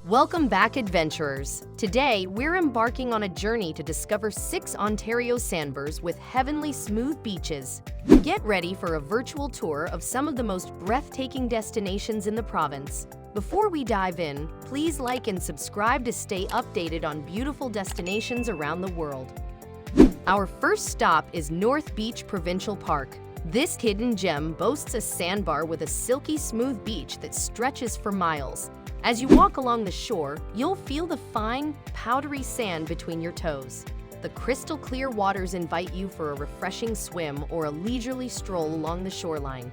Welcome back, adventurers! Today, we're embarking on a journey to discover 6 Ontario sandbars with heavenly smooth beaches. Get ready for a virtual tour of some of the most breathtaking destinations in the province. Before we dive in, please like and subscribe to stay updated on beautiful destinations around the world. Our first stop is North Beach Provincial Park. This hidden gem boasts a sandbar with a silky smooth beach that stretches for miles. As you walk along the shore, you'll feel the fine, powdery sand between your toes. The crystal clear waters invite you for a refreshing swim or a leisurely stroll along the shoreline.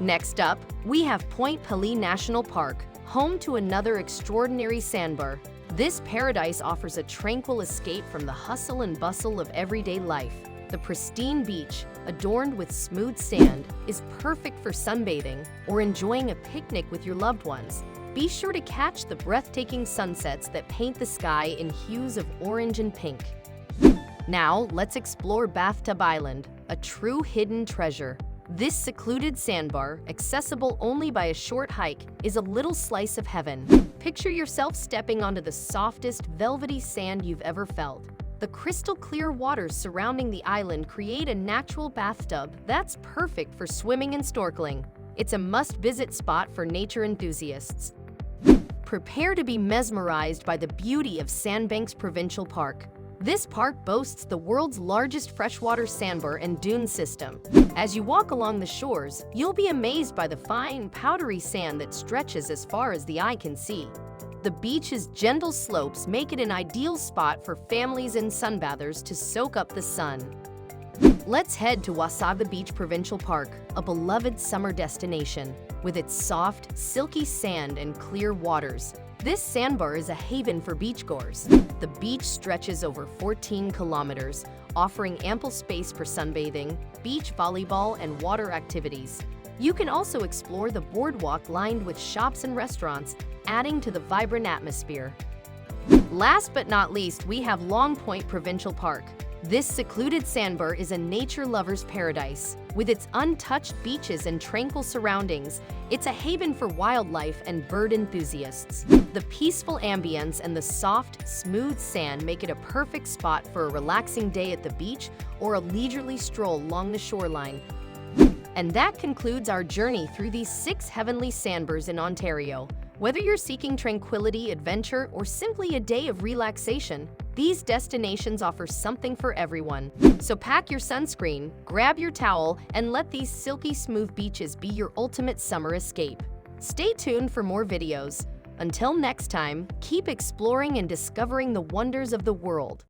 Next up, we have Point Pelee National Park, home to another extraordinary sandbar. This paradise offers a tranquil escape from the hustle and bustle of everyday life. The pristine beach, adorned with smooth sand, is perfect for sunbathing or enjoying a picnic with your loved ones. Be sure to catch the breathtaking sunsets that paint the sky in hues of orange and pink. Now, let's explore Bathtub Island, a true hidden treasure. This secluded sandbar, accessible only by a short hike, is a little slice of heaven. Picture yourself stepping onto the softest, velvety sand you've ever felt. The crystal clear waters surrounding the island create a natural bathtub that's perfect for swimming and snorkeling. It's a must-visit spot for nature enthusiasts. Prepare to be mesmerized by the beauty of Sandbanks Provincial Park. This park boasts the world's largest freshwater sandbar and dune system. As you walk along the shores, you'll be amazed by the fine, powdery sand that stretches as far as the eye can see. The beach's gentle slopes make it an ideal spot for families and sunbathers to soak up the sun. Let's head to Wasabi Beach Provincial Park, a beloved summer destination. With its soft, silky sand and clear waters, this sandbar is a haven for beachgoers. The beach stretches over 14 kilometers, offering ample space for sunbathing, beach volleyball, and water activities. You can also explore the boardwalk lined with shops and restaurants, adding to the vibrant atmosphere. Last but not least, we have Long Point Provincial Park. This secluded sandbar is a nature lover's paradise. With its untouched beaches and tranquil surroundings, it's a haven for wildlife and bird enthusiasts. The peaceful ambience and the soft, smooth sand make it a perfect spot for a relaxing day at the beach or a leisurely stroll along the shoreline. And that concludes our journey through these 6 heavenly sandbars in Ontario. Whether you're seeking tranquility, adventure, or simply a day of relaxation, these destinations offer something for everyone. So pack your sunscreen, grab your towel, and let these silky smooth beaches be your ultimate summer escape. Stay tuned for more videos. Until next time, keep exploring and discovering the wonders of the world.